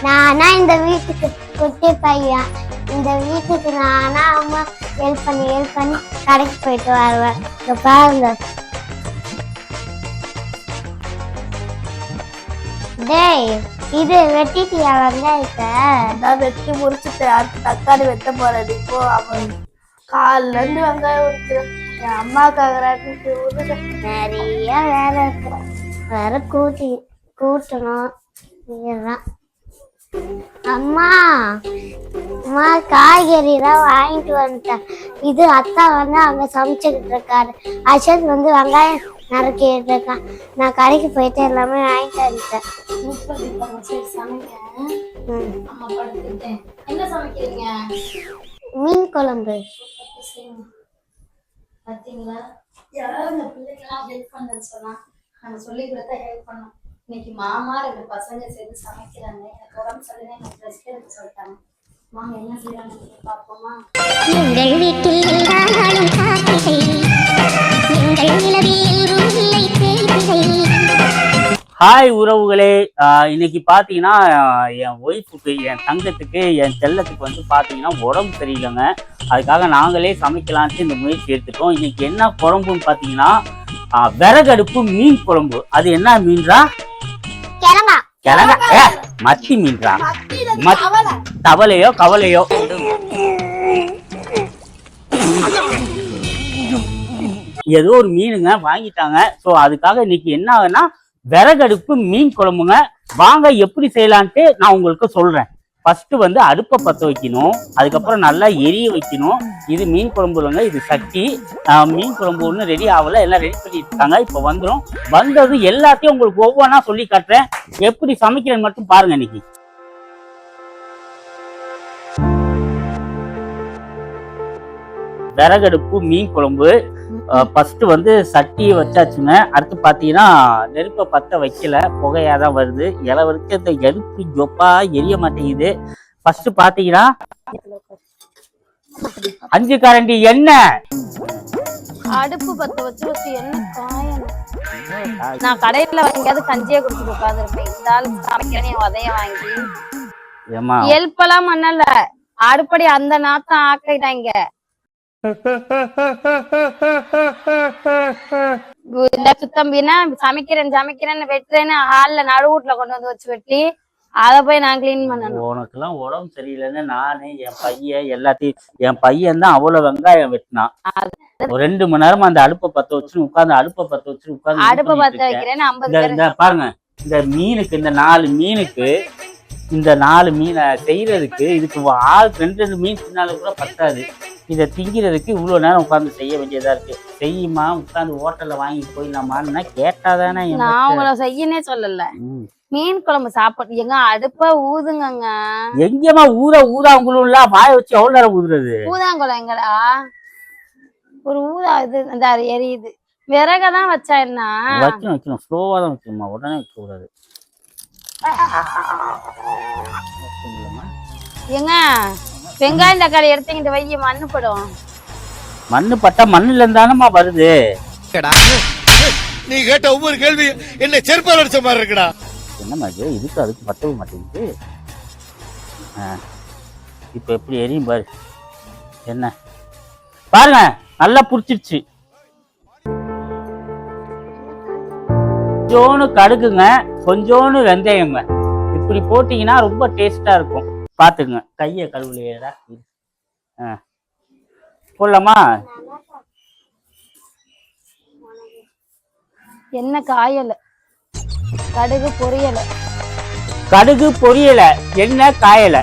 நானா இந்த வீட்டுக்கு குட்டி பையன், இந்த வீட்டுக்கு நானா அம்மா ஹெல்ப் பண்ணி கடைக்கு போயிட்டு வருவேன். இங்க பாருங்க. டேய், இது வெட்டிட்டியா வெங்காயத்தை? நான் வெட்டி முடிச்சுட்டு அடுத்து தக்காளி வெட்ட போறேன். இப்போ அவன் காலில இருந்து வெங்காயம் உரிக்கிறேன். என் அம்மாக்காக நிறைய வேலை இருக்கு, வேற கூட்டணும். இதெல்லாம் அம்மா அம்மா காய்கறிலாம் வாங்கிட்டு வந்துட்டேன். இது அத்தா வந்து அங்க சமைச்சுக்கிட்டு இருக்காரு. அசோக் வந்து வெங்காயம் நறுக்கிட்டு இருக்கான். நான் கடைக்கு போயிட்டு எல்லாமே வாங்கிட்டு வந்துட்டேன். என்ன சமைக்கிறீங்க? மீன் குழம்பு. பாத்தீங்களா, யாராவது இந்த பிள்ளைங்களாம் ஹெல்ப் பண்ணு சொன்னா நம்ம சொல்லி கொடுத்தா ஹெல்ப் பண்ணோம். இன்னைக்கு மாமா 2 பசங்க சேர்ந்து சமைக்கிறாங்க. எனக்கு உடம்பு சரியில்லை, எனக்கு ரெஸ்ட் எடுக்க சொல்லிட்டாங்க. மாமா என்ன செய்யறாங்க பாப்போமா? எங்கள் வீட்டில் எல்லாரும் காத்திரை, எங்கள் நிலவில் எல்லோரும் இல்லை தேய்திரை. ஹாய் உறவுகளே, இன்னைக்கு பார்த்தீங்கன்னா என் ஒய்ஃபுக்கு, என் தங்கத்துக்கு, என் செல்லத்துக்கு வந்து பார்த்தீங்கன்னா உடம்பு சரியில்லைங்க. அதுக்காக நாங்களே சமைக்கலான்ட்டு இந்த முயற்சி எடுத்துட்டோம். இன்னைக்கு என்ன குழம்புன்னு பார்த்தீங்கன்னா விறகடுப்பு மீன் குழம்பு. அது என்ன மீன்றா? கிழங்கா? மத்தி மீன்றா? தவளையோ கவலையோ? ஏதோ ஒரு மீனுங்க வாங்கிட்டாங்க. ஸோ அதுக்காக இன்னைக்கு என்ன ஆகுன்னா விறகடுப்பு மீன் குழம்புங்க. வாங்க எப்படி செய்யலான்ட்டு நான் உங்களுக்கு சொல்றேன். ஃபர்ஸ்ட் வந்து அடுப்பை பற்ற வைக்கணும், அதுக்கப்புறம் நல்லா எரிய வைக்கணும். இது மீன் குழம்பு இல்லைங்க, இது சட்டி. மீன் குழம்பு ஒன்றும் ரெடி ஆகல, எல்லாம் ரெடி பண்ணிட்டு இருக்காங்க. இப்போ வந்துடும். வந்தது எல்லாத்தையும் உங்களுக்கு ஒவ்வொன்றா சொல்லி காட்டுறேன். எப்படி சமைக்கிறேன்னு மட்டும் பாருங்க. இன்னைக்கு விறகடுப்பு மீன் குழம்பு. ஃபர்ஸ்ட் வந்து சட்டியை வச்சாச்சுங்க. அடுத்து பார்த்தீங்கன்னா நெருப்பை பற்ற வைக்கல, புகையாதான் வருது. இலை வரைக்கும் இந்த எருப்பு ஜொப்பா எரிய மாட்டேங்குது. ஃபர்ஸ்ட் பார்த்தீங்கன்னா 5 கரண்டி எண்ணெய். அடுப்பு பத்த வச்சு எண்ணெய் காயணும். நான் கடையில வாங்கியாவது கஞ்சியை குடிச்சு உட்காந்துருப்பேன். இந்த ஆள் சமைக்கிறேன் உதய வாங்கி ஹெல்ப் எல்லாம் பண்ணல. அடுப்படி அந்த நாத்தம் ஆக்கிட்டாங்க. சுத்தம்பின்னா சமைக்கிறேன்னு வெட்டுறேன்னு ஹால்ல நடுவூட்ல கொண்டு வந்து வச்சு வெட்டி அதை போய் நான் கிளீன் பண்ணணும். உனக்கெல்லாம் உடம்பு சரியில்லைன்னு நானு என் பையன் எல்லாத்தையும், என் பையன் தான் அவ்வளவு வெங்காயம் வெட்டினான். 2 மணி நேரமா அந்த அடுப்பை பத்த வச்சு உட்காந்து அடுப்பை பத்த வைக்கிறேன்னு 50 பாருங்க. இந்த மீனுக்கு, இந்த 4 மீனுக்கு, இந்த 4 மீனை செய்யறதுக்கு இதுக்கு ஆள் 2 மீன் தின்னாலும் கூட பத்தாது. இதை திங்கிறதுக்கு இவ்வளோ நேரம் உட்காந்து செய்ய வேண்டியதா இருக்கு. செய்யுமா, உட்காந்து ஹோட்டல்ல வாங்கி போயிடலாமான்னு கேட்டாதானே. நான் உங்களை செய்யனே சொல்லல. மீன் குழம்பு சாப்பிட்டு எங்க அடுப்ப ஊதுங்க. எங்கேயுமா ஊதாங்குளம் வாய வச்சு எவ்வளவு நேரம் ஊதுறது? ஊதாங்குளம் எங்கடா? ஒரு ஊதா இது இந்த எரியுது. விறகதான் வச்சா என்ன? வைக்கணும் ஸ்லோவா தான் வைக்கணுமா, உடனே வைக்க கூடாது. ஏங்க வெங்காயம் தக்காளி எடுத்துக்கிட்டு வைய மண்ணு படும். மண்ணு பட்டா மண்ணுல இருந்தானமா வருது. நீ கேட்ட ஒவ்வொரு கேள்வி என்ன செருப்பால் அடிச்ச மாதிரி இருக்குடா. என்னமா இது? இதுக்கு அதுக்கு பத்தவே மாட்டேங்குது. இப்ப எப்படி எரியும் பாரு. என்ன பாருங்க, நல்லா புடிச்சிருச்சு. கொஞ்சோன்னு கடுகுங்க, கொஞ்சோன்னு வெந்தயங்க. இப்படி போட்டீங்கன்னா ரொம்ப டேஸ்டா இருக்கும். பாத்துங்க, கைய கழுவுலையேடா. போடலாமா? என்ன காயல, கடுகு பொரியல, என்ன காயல.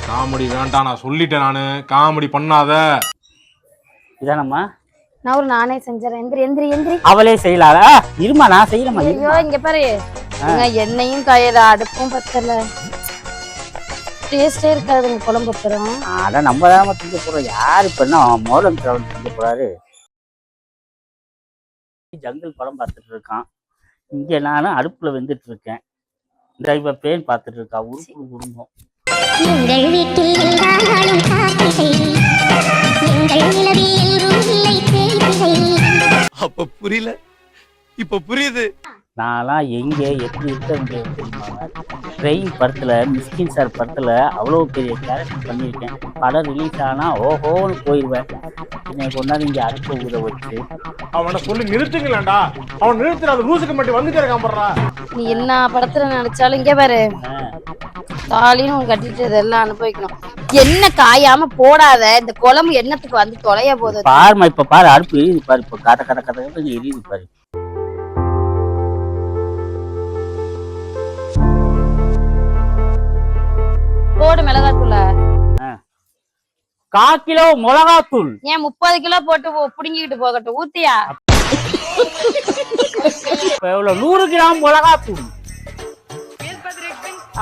காமெடி வேண்டாம், நான் சொல்லிட்டேன். நானு காமெடி பண்ணாத. இதானம்மா? நானே செஞ்சறேன். எந்திரி. அவளே செய்யலாரா? இருமா, நான் செய்யறேன். ஐயோ இங்க பாரு, எண்ணெயும் காயல, அடுப்பும் பத்தல, டேஸ்டே இருக்காதுங்க குழம்பு பத்திரம். அதான் நம்ம தான் திங்க போறோம். யாரு இப்ப என்ன மோலம் திங்க போறாரு? ஜங்கிள் படம் பார்த்துட்டு இருக்கான். இங்க நானும் அடுப்புல வெந்துட்டு இருக்கேன். இந்த இப்ப பேன் பார்த்துட்டு இருக்கா. உருப்பு குடும்பம். எங்கள் வீட்டில் எல்லாரும் காத்திரை, எங்கள் நிலவில் எல்லோரும் இல்லை தேய்திரை. அப்ப புரியல, இப்ப புரியுது. நான்லாம் எங்கே எப்படி இருக்க முடியாது தெரியுமா? ட்ரெயின் படத்தில் மிஸ்கின் சார் படத்தில் அவ்வளோ பெரிய கேரக்டர் பண்ணியிருக்கேன். படம் ரிலீஸ் ஆனால் ஓஹோன்னு போயிடுவேன். என்னை கொண்டாந்து இங்கே அடுத்த ஊரை வச்சு அவனை சொல்லி நிறுத்துங்களேன்டா. அவன் நிறுத்துற அந்த லூசுக்கு மட்டும் வந்துட்டே இருக்கான் போடுறா. நீ என்ன படத்துல நினைச்சாலும் இங்க பாரு, தாலின்னு உன் கட்டிட்டு இதெல்லாம் அனுபவிக்கணும். என்ன காயாம போடாத, இந்த குழம்பு எண்ணத்துக்கு வந்து தொலைய போகுது பாருமா. இப்ப பாரு அடுப்பு எரியுது பாரு. இப்ப கட்ட கட்ட கட்ட எரியுது பாரு. போடு மிளகாத்தூள. 1/4 கிலோ மிளகாத்தூள். ஏன் 30 கிலோ போட்டு புடுங்கிக்கிட்டு போகட்டும், ஊத்தியா? எவ்வளவு 100 கிராம் மிளகாத்தூள்.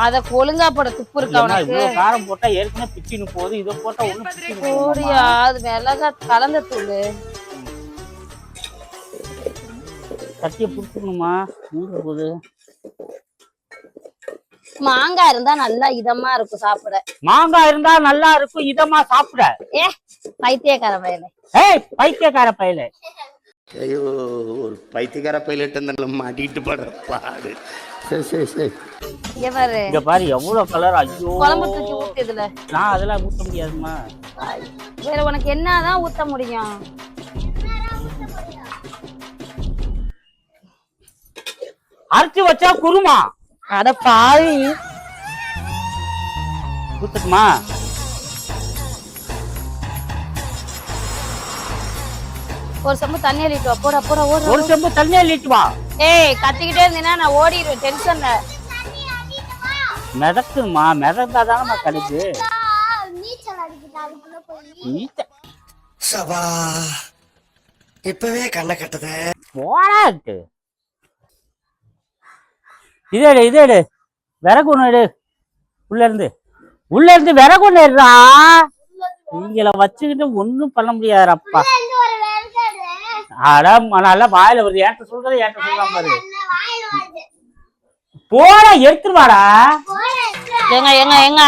அத ஒழுங்கா போட துப்பு இருக்கா உனக்கு? காரம் போட்டா ஏற்கனவே பிச்சின்னு போகுது, இதை போட்டா ஒண்ணு போடியா? அது மிளகா கலந்த தூள். சட்டியை புடிச்சுக்கணுமா? போகுது. மாங்காய் இருந்தா நல்லா இதமா இருக்கும் சாப்பிட. மாங்காய் இருந்தா நல்லா இருக்கும் இதமா சாப்பிட. பைத்தியக்கார பயல. பைத்தியக்கார பயல. ஐயோ, ஒரு பைத்தியக்கார பைலட் மாட்டிட்டு படுற பாடு. சரி. இங்க பாரு எவ்வளவு கலர். ஐயோ, குழம்பு தூக்கி ஊத்து. இதுல நான் அதெல்லாம் ஊத்த முடியாதுமா. வேற உனக்கு என்னதான் ஊத்த முடியும்? அரைச்சு வச்சா குருமா. அட பாவி, ஊத்துக்குமா? ஒரு செம்பு தண்ணி அள்ளிட்டு வா. போடா போடா ஓடு. ஒரு செம்பு தண்ணி அள்ளிட்டு வா. கத்திக்கிட்டே இருந்தீங்கன்னா நான் ஓடிடுவேன் டென்ஷன்ல. மிதக்குமா? மிதந்தாதானமா கிடைக்கு. சபா, இப்பவே கண்ணை கட்டுது. போடாட்டு. இதேடு விறகு ஒண்ணு எடு. உள்ள இருந்து விறகு ஒண்ணு எடுறா. நீங்கள வச்சுக்கிட்டு ஒண்ணும் பண்ண முடியாதுப்பா. நல்லா வாயில வருது. ஏன்ட்ட சொல்றான் பாரு. போட எடுத்துருவாடா. ஏங்க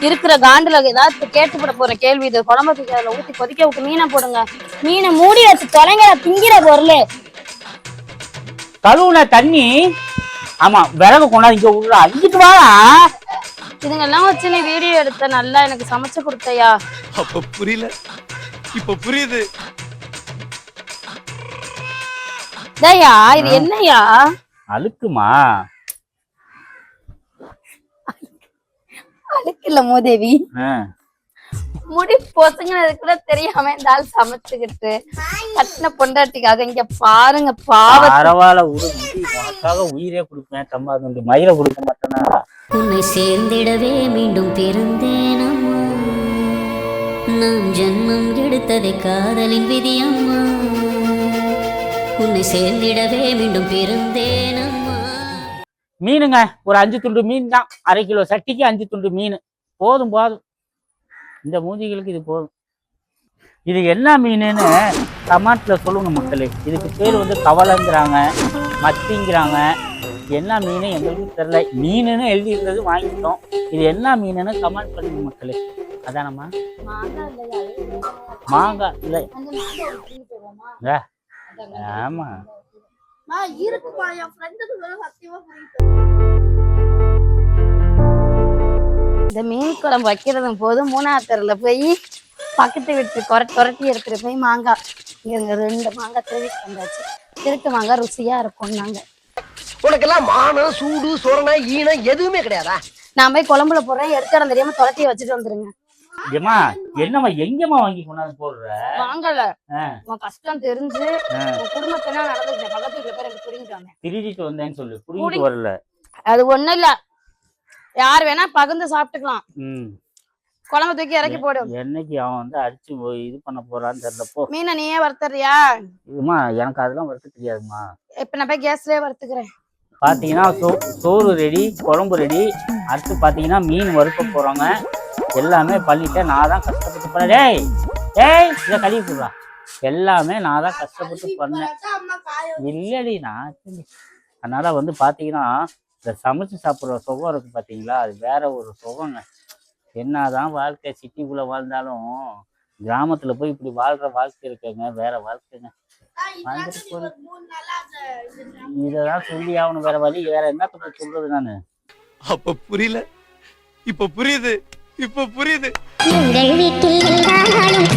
இருக்கிற காண்டுல ஏதாவது கேட்டுப்பட போற கேள்வி இது. குழம்புக்கு அதுல ஊத்தி கொதிக்க விட்டு மீனை போடுங்க. மீனை மூடி வச்சு தொலைங்க. திங்கிற பொருள் கழுவுன தண்ணி. ஆமா, விறகு கொண்டாந்து இங்க உள்ள அடிக்கிட்டு வாடா. இதுங்கெல்லாம் வச்சு நீ வீடியோ எடுத்த நல்லா எனக்கு சமைச்சு கொடுத்தையா? அப்ப புரியல, இப்ப புரியுது. தயா, இது என்னையா? அழுக்குமா? அழுக்கு இல்ல மூதேவி. முடி பொசுங்கிறது கூட தெரியாம இந்த ஆள் சமைச்சுக்கிட்டு கட்டின பொண்டாட்டிக்காக இங்க பாருங்க. பரவாயில்ல, உனக்காக உயிரே கொடுப்பேன். தம்பாது மயில கொடுக்க மாட்டேன்னா. உன்னை சேர்ந்திடவே மீண்டும் பிறந்தேனம்மா. நாம் ஜன்மம் எடுத்ததை காதலின் விதியம்மா. உன்னை சேர்ந்திடவே மீண்டும் பிறந்தேனம்மா. மீனுங்க ஒரு 5 துண்டு மீன் தான். 1/2 கிலோ சட்டிக்கு 5 துண்டு மீன் போதும். இந்த மூஞ்சிகளுக்கு இது போதும். இது என்ன மீனுன்னு கமெண்ட்ல சொல்லுங்க மக்களே. இதுக்கு பேர் வந்து கவலைங்கிறாங்க, மத்திங்கிறாங்க. என்ன மீன் எங்களுக்கு தெரியல. மீனுன்னு எழுதி இருக்கிறது வாங்கிட்டோம். இது என்ன மீனுன்னு கமெண்ட் பண்ணுங்க மக்களே. அதானம்மா? மாங்காய் இல்லை. ஆமா, இந்த மீன் குழம்பு வைக்கிறதும் போது 3ஆவது தெருல போய் பக்கத்து வீட்டு கொரட்டி எடுத்துட்டு போய் மாங்காய் இங்க 2 மாங்காய் திருவிட்டு வந்தாச்சு. திருட்டு மாங்காய் ருசியா இருக்கும். நாங்க உனக்கெல்லாம் மானம், சூடு, சொரணை, ஈனம் எதுவுமே கிடையாதா? நான் போய் குழம்புல போடுறேன். எடுக்கிற தெரியாம தொலைட்டியை வச்சுட்டு வந்துருங்க. என்னம்மா எங்கம்மா வாங்கி கொண்டாந்து போடுற? வாங்கல, உன் கஷ்டம் தெரிஞ்சு உன் குடும்பத்தினா நடந்துச்சு. பக்கத்து வீட்டுல பேர் எனக்கு புரிஞ்சுட்டாங்க. திருடிட்டு வந்தேன்னு சொல்லு. புரிஞ்சுட்டு வரல. அது ஒண்ணும் இல்ல, யார் வேணா பகிர்ந்து சாப்பிட்டுக்கலாம். குழம்பு தூக்கி இறக்கி போடு. என்னைக்கு அவன் வந்து அடிச்சு இது பண்ண போறான்னு தெரியலப்போ. மீனை நீயே வறுத்துறியா? இதுமா எனக்கு அதெல்லாம் வறுக்க தெரியாதுமா. இப்ப நான் போய் கேஸ்லயே வறுத்துக்கிறேன். பாத்தீங்கன்னா சோறு ரெடி, குழம்பு ரெடி. அடுத்து பாத்தீங்கன்னா மீன் வறுக்க போறாங்க. எல்லாமே பண்ணிட்டேன். நான் தான் கஷ்டப்பட்டு பண்ணேன். டேய் இதை கழுவி போடுறா. எல்லாமே நான் தான் கஷ்டப்பட்டு பண்ணேன். இல்லடி நான். அதனால வந்து பாத்தீங்கன்னா இந்த சமைச்சு சாப்பிட்ற சுகம் இருக்கு பாத்தீங்களா, அது வேற ஒரு சுகங்க. என்னதான் வாழ்க்கை சிட்டிக்குள்ள வாழ்ந்தாலும் கிராமத்துல போய் இப்படி வாழ்ற வாழ்க்கை இருக்குங்க, வேற வாழ்க்கைங்க. வாங்கிட்டு போடு. இததான் சொல்லி ஆகணும், வேற வழி வேற என்னத்த சொல்றது நானு. அப்ப புரியல, இப்ப புரியுது, இப்ப புரியுது. எங்கள் வீட்டில் எல்லா நாளும்